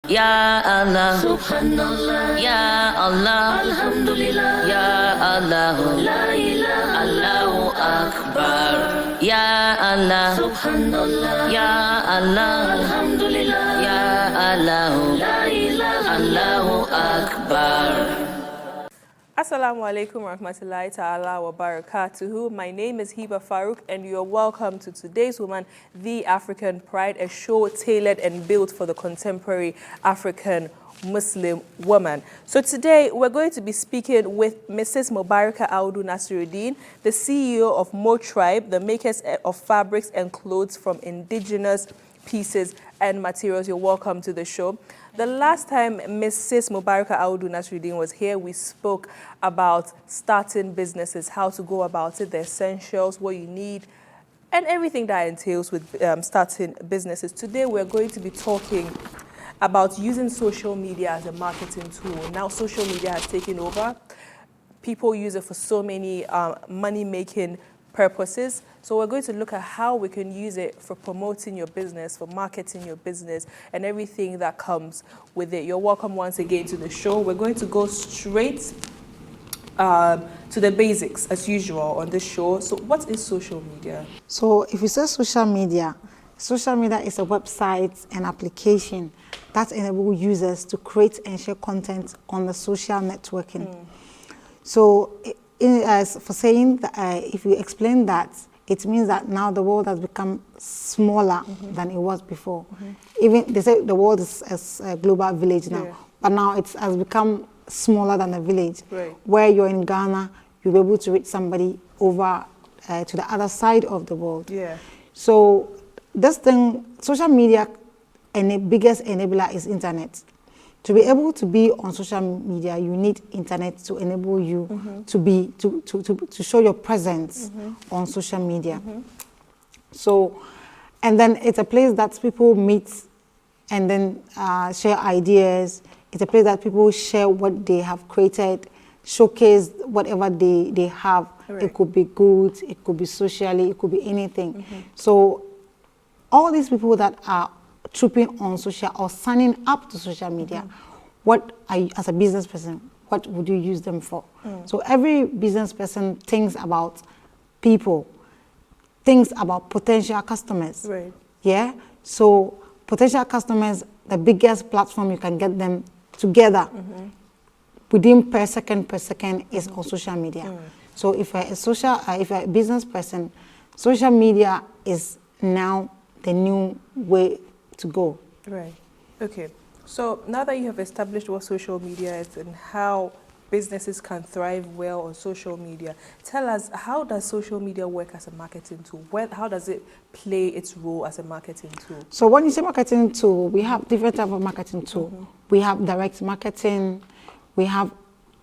Ya Allah, Subhanallah, Ya Allah, Alhamdulillah, Ya Allah, La ilaha, Allahu Akbar. Ya Allah, Subhanallah, Ya Allah, Alhamdulillah, Ya Allah, La ilaha, Allahu Akbar. Assalamu alaikum warahmatullahi ta'ala wa barakatuhu. My name is Hiba Farouk and you're welcome to Today's Woman, The African Pride, a show tailored and built for the contemporary African Muslim woman. So today we're going to be speaking with Mrs. Mubaraka Audu Nasiruddin, the CEO of Mo Tribe, the makers of fabrics and clothes from indigenous pieces and materials. You're welcome to the show. The last time Mrs. Mubaraka Audu Nasiruddin was here, we spoke about starting businesses, how to go about it, the essentials, what you need, and everything that entails with starting businesses. Today, we're going to be talking about using social media as a marketing tool. Now, social media has taken over. People use it for so many money-making purposes. So we're going to look at how we can use it for promoting your business, for marketing your business, and everything that comes with it. You're welcome once again to the show. We're going to go straight to the basics, as usual, on this show. So what is social media? So if you say social media is a website and application that enables users to create and share content on the social networking. So as for saying that, if you explain that, it means that now the world has become smaller than it was before. Even they say the world is a global village now, but now it has become smaller than a village. Where you're in Ghana, you'll be able to reach somebody over to the other side of the world. So this thing, social media, and the biggest enabler is internet. To be able to be on social media, you need internet to enable you to show your presence on social media. So, and then it's a place that people meet and then share ideas. It's a place that people share what they have created, showcase whatever they have. It could be good, it could be socially, it could be anything. So all these people that are trooping on social or signing up to social media, what are you, as a business person, what would you use them for? So every business person thinks about people, thinks about potential customers. Yeah. So potential customers, the biggest platform you can get them together within per second is on social media. So if a business person, social media is now the new way to go. Okay. So now that you have established what social media is and how businesses can thrive well on social media, tell us, how does social media work as a marketing tool? How does it play its role as a marketing tool? So when you say marketing tool, we have different types of marketing tool. We have direct marketing, we have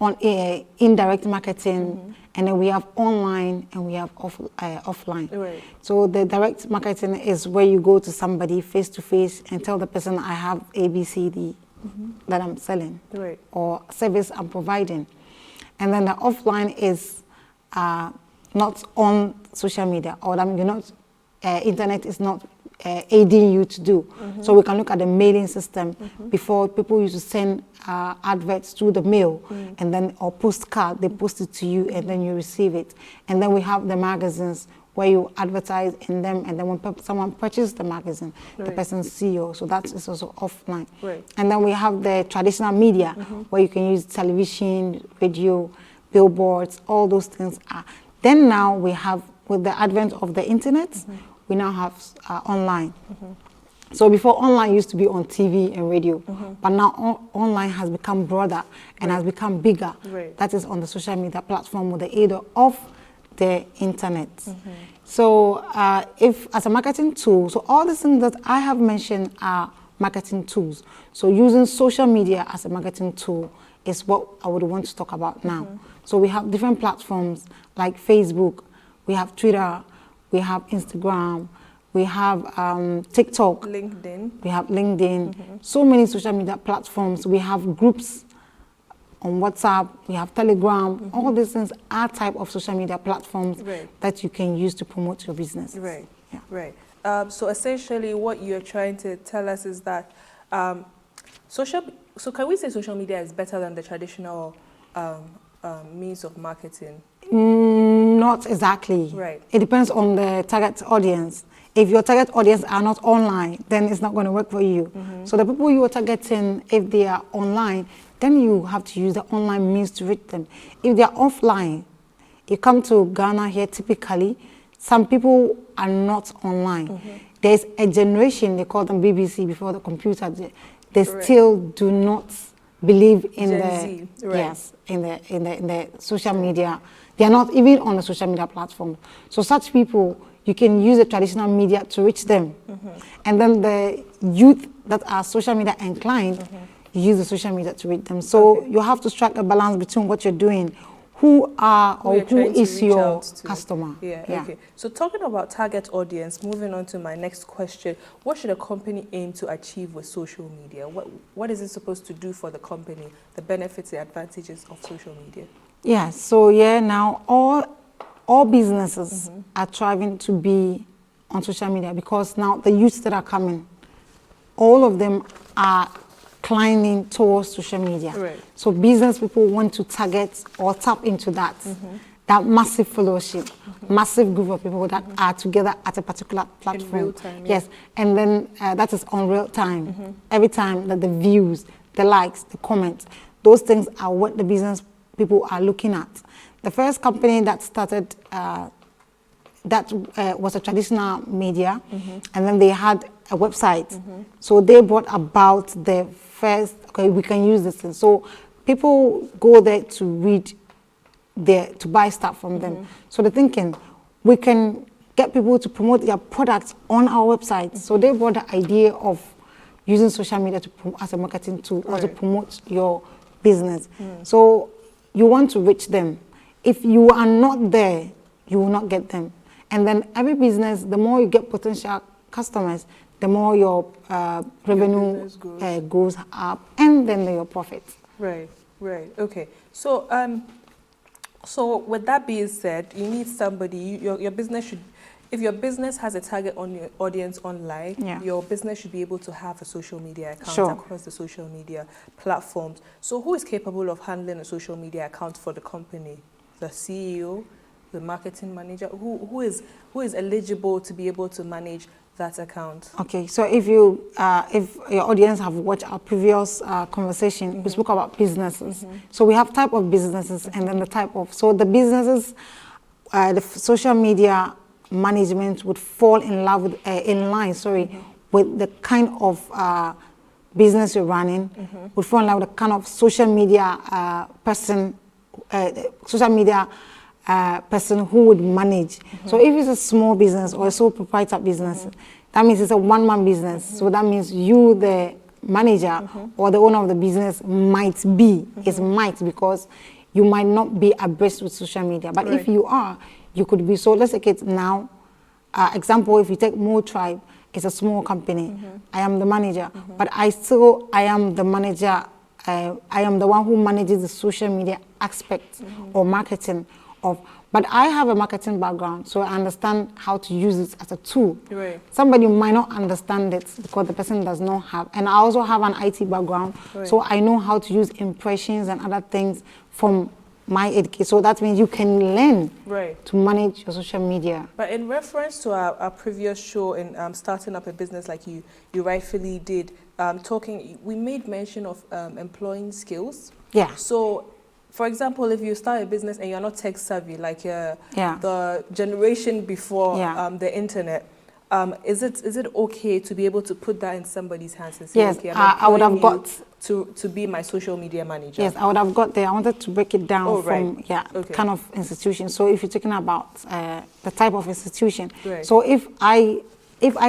indirect marketing, and then we have online and we have offline. So the direct marketing is where you go to somebody face to face and tell the person, I have ABCD that I'm selling or service I'm providing. And then the offline is not on social media, or internet is not aiding you to do. So we can look at the mailing system. Before, people used to send adverts through the mail and then, or postcard, they post it to you and then you receive it. And then we have the magazines where you advertise in them, and then when someone purchases the magazine, the person sees you. So that is also offline. And then we have the traditional media where you can use television, radio, billboards, all those things. Then now we have, with the advent of the internet, we now have online. So before, online used to be on TV and radio, but now online has become broader and has become bigger. That is on the social media platform with the aid of the internet. So if as a marketing tool, so all the things that I have mentioned are marketing tools. So using social media as a marketing tool is what I would want to talk about now. So we have different platforms like Facebook, we have Twitter, we have Instagram, we have TikTok, we have LinkedIn, so many social media platforms. We have groups on WhatsApp, we have Telegram. All these things are type of social media platforms that you can use to promote your business. So essentially what you're trying to tell us is that So can we say social media is better than the traditional means of marketing? Not exactly. Right. It depends on the target audience. If your target audience are not online, then it's not going to work for you. So the people you are targeting, if they are online, then you have to use the online means to reach them. If they are offline, you come to Ghana here typically, some people are not online. There's a generation, they call them BBC before the computer, they still do not believe in Gen Z, right. yes, in the social media. They are not even on the social media platform. So such people, you can use the traditional media to reach them. And then the youth that are social media inclined, you use the social media to reach them. So you have to strike a balance between what you're doing, who is your customer. Yeah, okay. So talking about target audience, moving on to my next question, what should a company aim to achieve with social media? What is it supposed to do for the company, the benefits, the advantages of social media? Yeah, so now all businesses are striving to be on social media because now the youths that are coming, all of them are climbing towards social media. Right. So business people want to target or tap into that, that massive followership, massive group of people that are together at a particular platform. In real time, yes, and then that is on real time. Every time that the views, the likes, the comments, those things are what the business people are looking at. The first company that started that was a traditional media, and then they had a website. So they brought about the first, okay, we can use this thing. So people go there to read, to buy stuff from them. So they're thinking, we can get people to promote their products on our website. So they brought the idea of using social media as a marketing tool or to promote your business. So you want to reach them. If you are not there, you will not get them. And then every business, the more you get potential customers, the more your revenue goes up, and then your profits. Right. Okay. So, so with that being said, you need somebody. Your business should, if your business has a target on your audience online, your business should be able to have a social media account across the social media platforms. So, who is capable of handling a social media account for the company? The CEO, the marketing manager. Who is eligible to be able to manage that account? Okay, so if your audience have watched our previous conversation, we spoke about businesses. So we have type of businesses and then the type of, so the businesses, the social media management would fall in line with the kind of business you're running, would fall in line with the kind of social media person, person who would manage. So if it's a small business or a sole proprietor business, that means it's a one-man business. So that means you, the manager or the owner of the business, might be. It's might, because you might not be abreast with social media. But if you are, you could be. So let's take it now. Example, if you take Mo Tribe, it's a small company. I am the manager, but I am the manager. I am the one who manages the social media aspect or marketing of, but I have a marketing background, so I understand how to use it as a tool. Somebody might not understand it because the person does not have, and I also have an IT background, so I know how to use impressions and other things from my education. So that means you can learn to manage your social media. But in reference to our previous show in starting up a business, like you rightfully did, we made mention of employing skills. Yeah. So, for example, if you start a business and you're not tech savvy, like the generation before the internet, is it okay to be able to put that in somebody's hands and say, yes, okay, I would have got to be my social media manager? Yes, I would have got there. I wanted to break it down from kind of institution. So if you're talking about the type of institution, so if I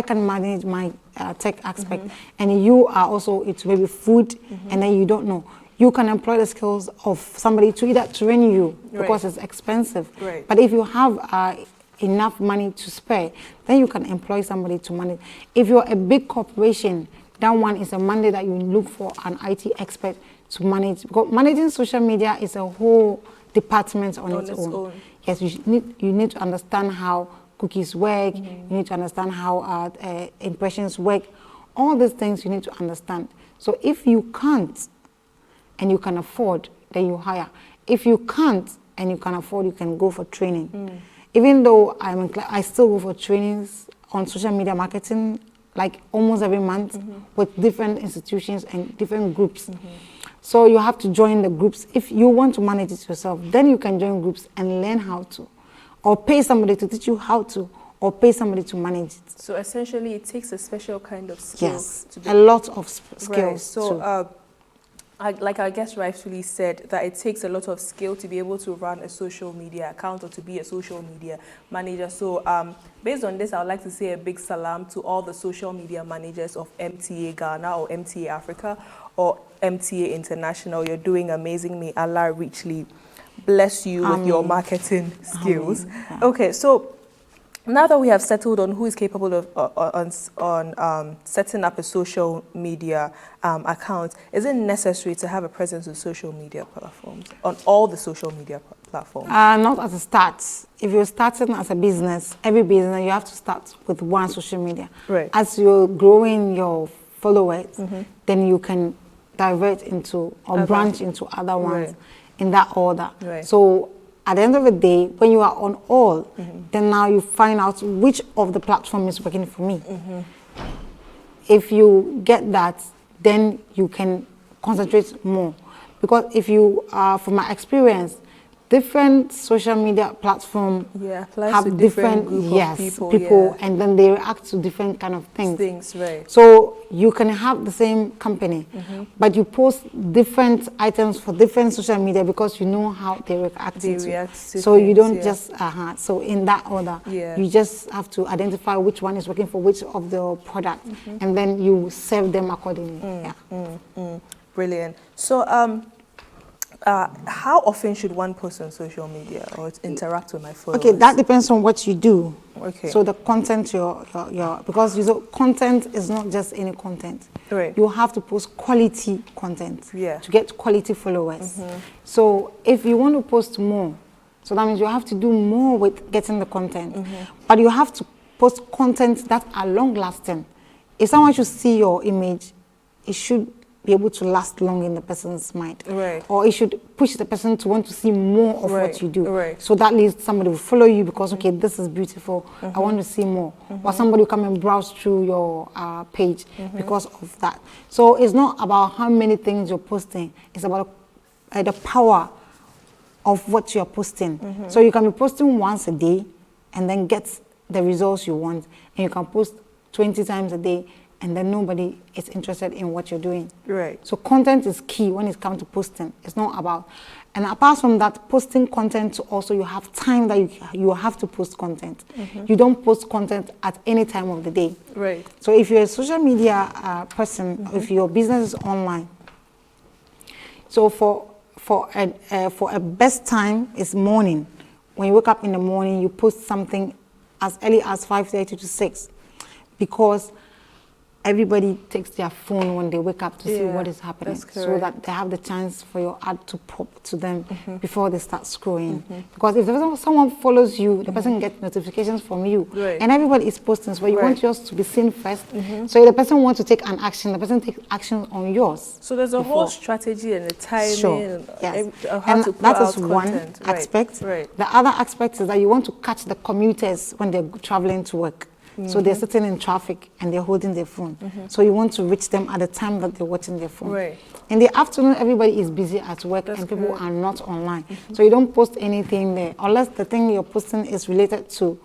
can manage my tech aspect, and you are also into maybe food, and then you don't know, you can employ the skills of somebody to either train you because it's expensive. But if you have enough money to spare, then you can employ somebody to manage. If you're a big corporation, that one is a mandate that you look for an IT expert to manage. Because managing social media is a whole department on its own. Yes, you need to understand how cookies work. You need to understand how impressions work. All these things you need to understand. So if you can't and you can afford, then you hire. If you can't and you can afford, you can go for training. Even though I still go for trainings on social media marketing, like almost every month with different institutions and different groups. So you have to join the groups. If you want to manage it yourself, then you can join groups and learn how to, or pay somebody to teach you how to, or pay somebody to manage it. So essentially, it takes a special kind of skill. Yes, to be a lot of skills. Right. So, too. like our guest rightfully said, that it takes a lot of skill to be able to run a social media account or to be a social media manager. So based on this, I would like to say a big salam to all the social media managers of MTA Ghana or MTA Africa or MTA International. You're doing amazing. May Allah richly bless you with your marketing skills. Yeah. Okay, so now that we have settled on who is capable of on setting up a social media account, is it necessary to have a presence on social media platforms, on all the social media platforms? Not at the start. If you're starting as a business, every business, you have to start with one social media. Right. As you're growing your followers, then you can divert into or branch into other ones in that order. Right. So at the end of the day, when you are on all, then now you find out which of the platform is working for me. If you get that, then you can concentrate more. Because if you, from my experience, different social media platforms applies have to different group of people, and then they react to different kind of things. Right. So you can have the same company, but you post different items for different social media because you know how they react to. So you don't just, so in that order, you just have to identify which one is working for which of the products, and then you serve them accordingly. Brilliant. So how often should one post on social media or interact with my followers? Okay, that depends on what you do. Okay. So the content because content is not just any content. Right. You have to post quality content to get quality followers. So if you want to post more, so that means you have to do more with getting the content. But you have to post content that are long lasting. If someone should see your image, it should be able to last long in the person's mind. Right. Or it should push the person to want to see more of what you do. Right. So that leads somebody will follow you because, okay, this is beautiful. I want to see more. Or somebody will come and browse through your page because of that. So it's not about how many things you're posting. It's about the power of what you're posting. So you can be posting once a day and then get the results you want. And you can post 20 times a day and then nobody is interested in what you're doing. Right. So content is key when it comes to posting. It's not about, and apart from that, posting content also, you have time that you have to post content. You don't post content at any time of the day. Right. So if you're a social media person, if your business is online, so for a best time is morning. When you wake up in the morning, you post something as early as 5:30 to 6, because everybody takes their phone when they wake up to see what is happening, so that they have the chance for your ad to pop to them before they start scrolling. Because if someone follows you, the person gets notifications from you, and everybody is posting, so you want yours to be seen first. So if the person wants to take an action, the person takes action on yours. So there's a whole strategy and a timing. Sure. Yes. How to put that out is one content. aspect. Right. The other aspect is that you want to catch the commuters when they're traveling to work. So they're sitting in traffic and they're holding their phone. So you want to reach them at the time that they're watching their phone. Right. In the afternoon, everybody is busy at work and people are not online. So you don't post anything there unless the thing you're posting is related to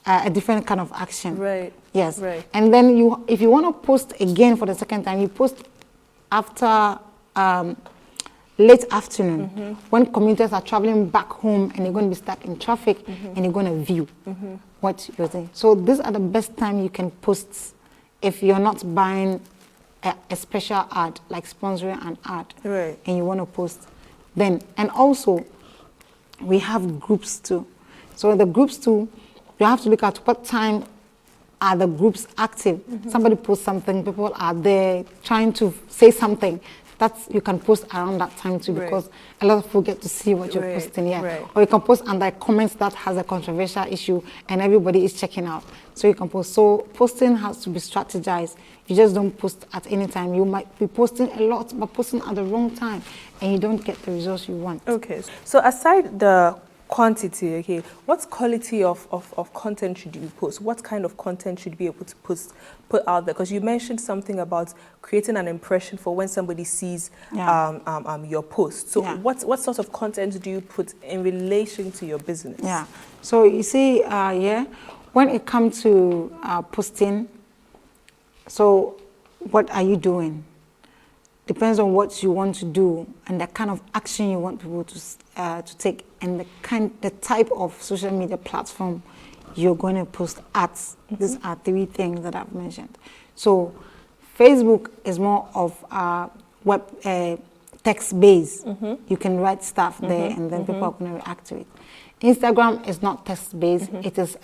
a different kind of action. Right. Yes. Right. And then if you want to post again for the second time, you post after late afternoon when commuters are traveling back home and they're going to be stuck in traffic and you're going to view what you're doing. So these are the best time you can post if you're not buying a special ad, like sponsoring an ad, and you want to post then. And also, we have groups too. So the groups too, you have to look at what time are the groups active. Somebody posts something, people are there trying to say something. that's you can post around that time too, Right. because a lot of people get to see what you're Right, posting. Yeah, right. or you can post under comments that has a controversial issue and everybody is checking out. So you can post. So posting has to be strategized. You just don't post at any time. You might be posting a lot, but posting at the wrong time, and you don't get the results you want. Okay. So aside the quantity, okay, what quality of content should you post? What kind of content should you be able to put out there? Because you mentioned something about creating an impression for when somebody sees Yeah. your post. So Yeah. what sort of content do you put in relation to your business? Yeah. So you see, when it comes to posting, so what are you doing? Depends on what you want to do and the kind of action you want people to take, and the type of social media platform you're going to post at. These are three things that I've mentioned. So Facebook is more of web text based. You can write stuff there, and then people are going to react to it. Instagram is not text based. It is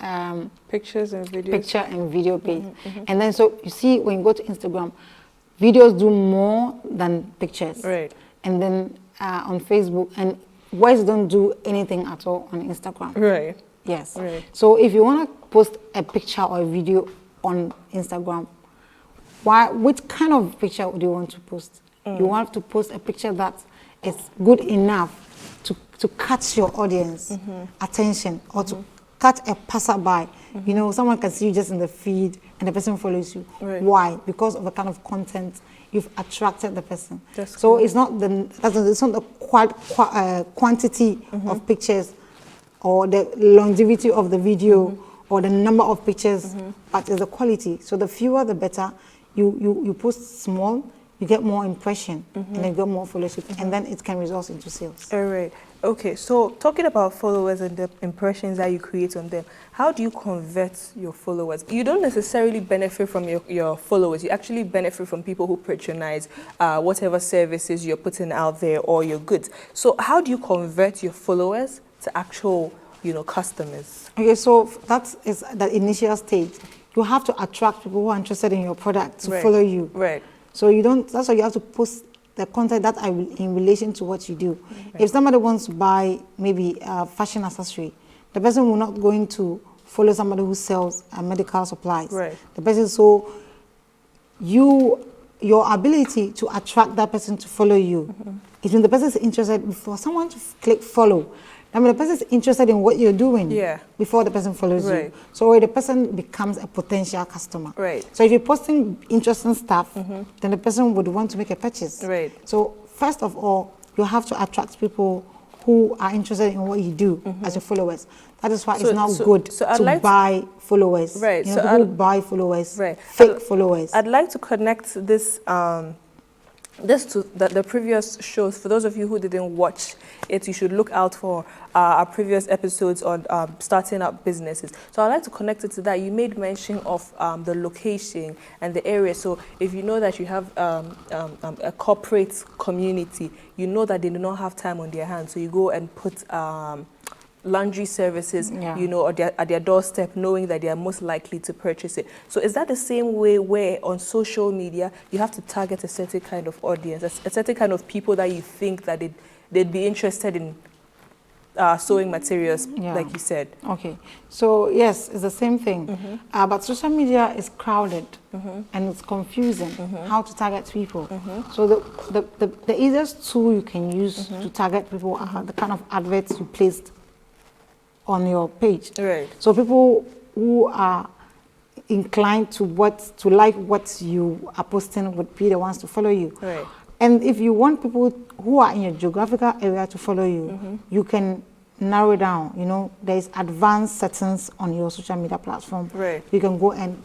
Pictures and videos. picture and video based. And then so you see, when you go to Instagram, videos do more than pictures. Right. And then on Facebook, and words don't do anything at all on Instagram. Right. Yes. Right. So if you want to post a picture or a video on Instagram, which kind of picture do you want to post? You want to post a picture that is good enough to catch your audience attention, or to catch a passerby. You know, someone can see you just in the feed and the person follows you. Right. Why? Because of the kind of content you've attracted the person. That's so correct. it's not the quantity of pictures or the longevity of the video or the number of pictures, but it's the quality. So the fewer the better. You post small, you get more impression, and then you get more followership, and then it can result into sales. All right. Okay. So talking about followers and the impressions that you create on them, how do you convert your followers? You don't necessarily benefit from your followers. You actually benefit from people who patronize whatever services you're putting out there or your goods. So how do you convert your followers to actual, customers? Okay, so that is the initial stage. You have to attract people who are interested in your product to Right. follow you. Right. So that's why you have to post the content that are in relation to what you do. If somebody wants to buy maybe a fashion accessory, the person will not going to follow somebody who sells medical supplies. Right. The person, so your ability to attract that person to follow you is when the person is interested. Before someone to click follow, I mean, the person is interested in what you're doing before the person follows Right. you. So the person becomes a potential customer. Right. So if you're posting interesting stuff, then the person would want to make a purchase. Right. So first of all, you have to attract people who are interested in what you do as your followers. That is why it's not good to buy followers. Right. You So know, people buy followers, Right. fake followers. I'd like to connect this to the previous shows. For those of you who didn't watch it, you should look out for our previous episodes on starting up businesses. So I'd like to connect it to that. You made mention of the location and the area. So if you know that you have a corporate community, you know that they do not have time on their hands. So you go and put laundry services, or at their doorstep, knowing that they are most likely to purchase it. So is that the same way where on social media you have to target a certain kind of audience, a certain kind of people that you think that they'd be interested in sewing materials, like you said? Okay, so yes, it's the same thing. But social media is crowded and it's confusing how to target people. So the easiest tool you can use to target people are the kind of adverts you placed on your page. Right. So people who are inclined to like what you are posting would be the ones to follow you. Right. And if you want people who are in your geographical area to follow you, you can narrow down. You know, there's advanced settings on your social media platform. Right. You can go and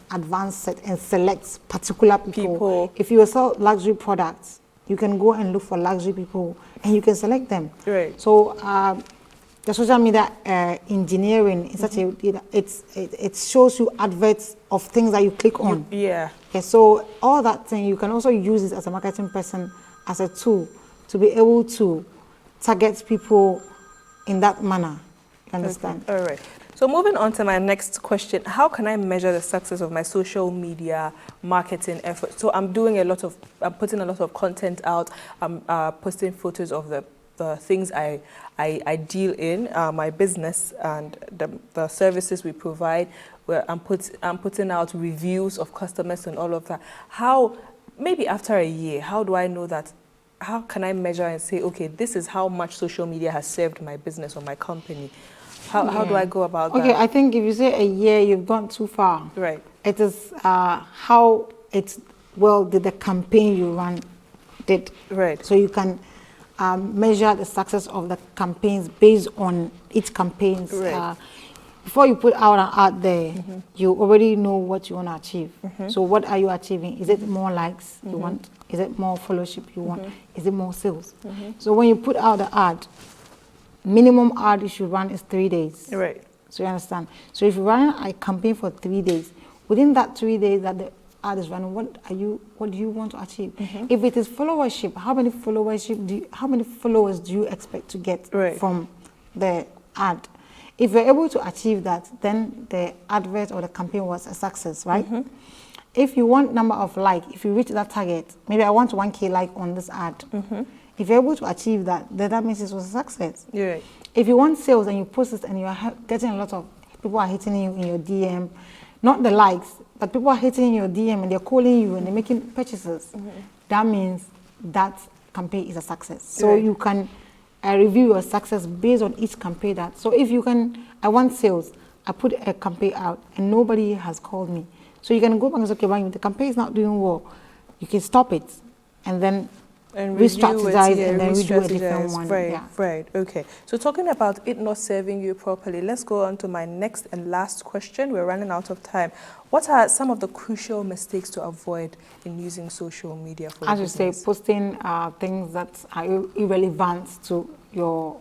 select particular People. If you sell luxury products, you can go and look for luxury people and you can select them. Right. So the social media engineering is such it shows you adverts of things that you click on. Yeah. Okay, so all that thing, you can also use it as a marketing person as a tool to be able to target people in that manner. You understand? All right. So moving on to my next question, how can I measure the success of my social media marketing efforts? So I'm putting a lot of content out. I'm posting photos of the things I deal in, my business and the services we provide. Where I'm putting out reviews of customers and all of that. How, maybe after a year, how do I know that? How can I measure and say, okay, this is how much social media has served my business or my company? How do I go about that? Okay, I think if you say a year, you've gone too far. Right. It is how well did the campaign you run did. Right. So you can measure the success of the campaigns based on each campaign's. Right. Before you put out an ad there, you already know what you want to achieve. So what are you achieving? Is it more likes you want? Is it more followership you want? Is it more sales? So when you put out the ad, minimum ad you should run is 3 days. Right. So you understand? So if you run a campaign for 3 days, within that 3 days that the ad is running, what do you want to achieve? If it is followership, how many followers do you expect to get from the ad? If you're able to achieve that, then the advert or the campaign was a success, right? If you want number of likes, if you reach that target, maybe I want 1K like on this ad. If you're able to achieve that, then that means it was a success. Right. If you want sales and you post it and you're getting a lot of people are hitting you in your DM, not the likes, but people are hitting in your DM and they're calling you and they're making purchases, that means that campaign is a success. So you can review your success based on each campaign so if you can, I want sales, I put a campaign out and nobody has called me. So you can go back and say, okay, well, the campaign is not doing well. You can stop it and then re-strategize and then redo a different one. Right, okay. So talking about it not serving you properly, let's go on to my next and last question. We're running out of time. What are some of the crucial mistakes to avoid in using social media for As you say, posting things that are irrelevant to your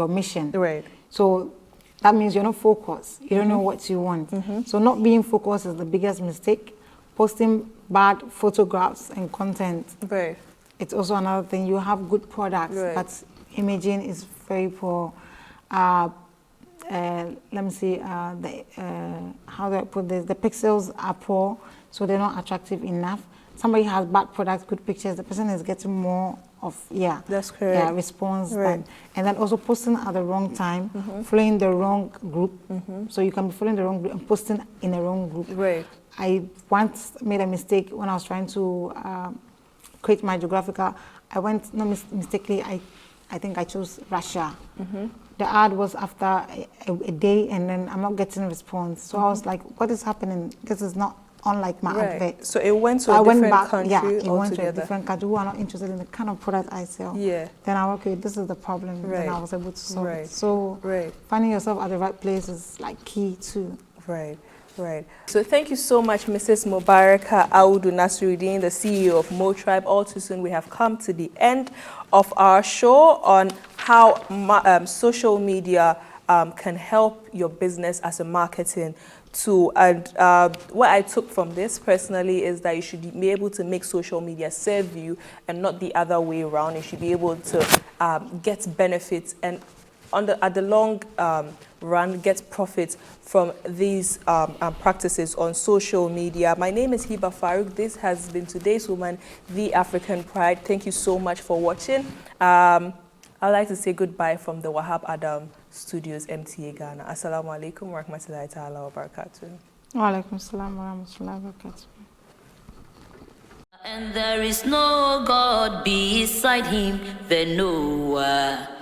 mission. Right. So that means you're not focused. You don't know what you want. So not being focused is the biggest mistake. Posting bad photographs and content. Right. It's also another thing. You have good products, but imaging is very poor. Let me see, how do I put this? The pixels are poor, so they're not attractive enough. Somebody has bad products, good pictures, the person is getting more of, that's correct. Response. And then also posting at the wrong time, following the wrong group. So you can be following the wrong group and posting in the wrong group. Right. I once made a mistake when I was trying to create my geographical. I went, mistakenly, I think I chose Russia. The ad was after a day and then I'm not getting a response. So I was like, what is happening? This is not unlike my advert. So it went to a different country it went to a different country who are not interested in the kind of product I sell. Then I was, okay, this is the problem. Then I was able to solve it. So finding yourself at the right place is like key too. Right. So thank you so much, Mrs. Mubaraka Audu Nasruddin, the CEO of MoTribe. All too soon, we have come to the end of our show on how social media can help your business as a marketing tool. And what I took from this personally is that you should be able to make social media serve you and not the other way around. You should be able to get benefits and at the long run, get profits from these practices on social media. My name is Hiba Farouk. This has been today's Woman, The African Pride. Thank you so much for watching. I'd like to say goodbye from the Wahab Adam Studios, MTA Ghana. Assalamu alaikum wa rahmatullahi ta'ala wa barakatuh. Wa alaikum salam wa rahmatullahi wa barakatuh. And there is no God beside him, the Noah.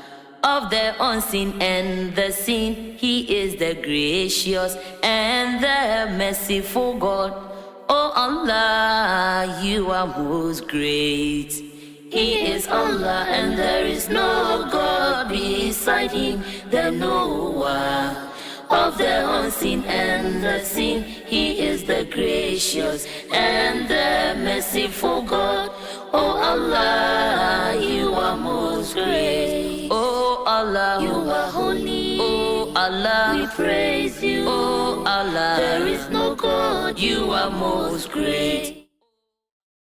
Of the unseen and the seen, he is the gracious and the merciful God. Oh Allah, you are most great. He is Allah and there is no God beside him, the Noah. Of the unseen and the seen, he is the gracious and the merciful God. Oh Allah, you are most great. Oh Allah, you are holy. Oh Allah, we praise you. Oh Allah, there is no God, you are most great.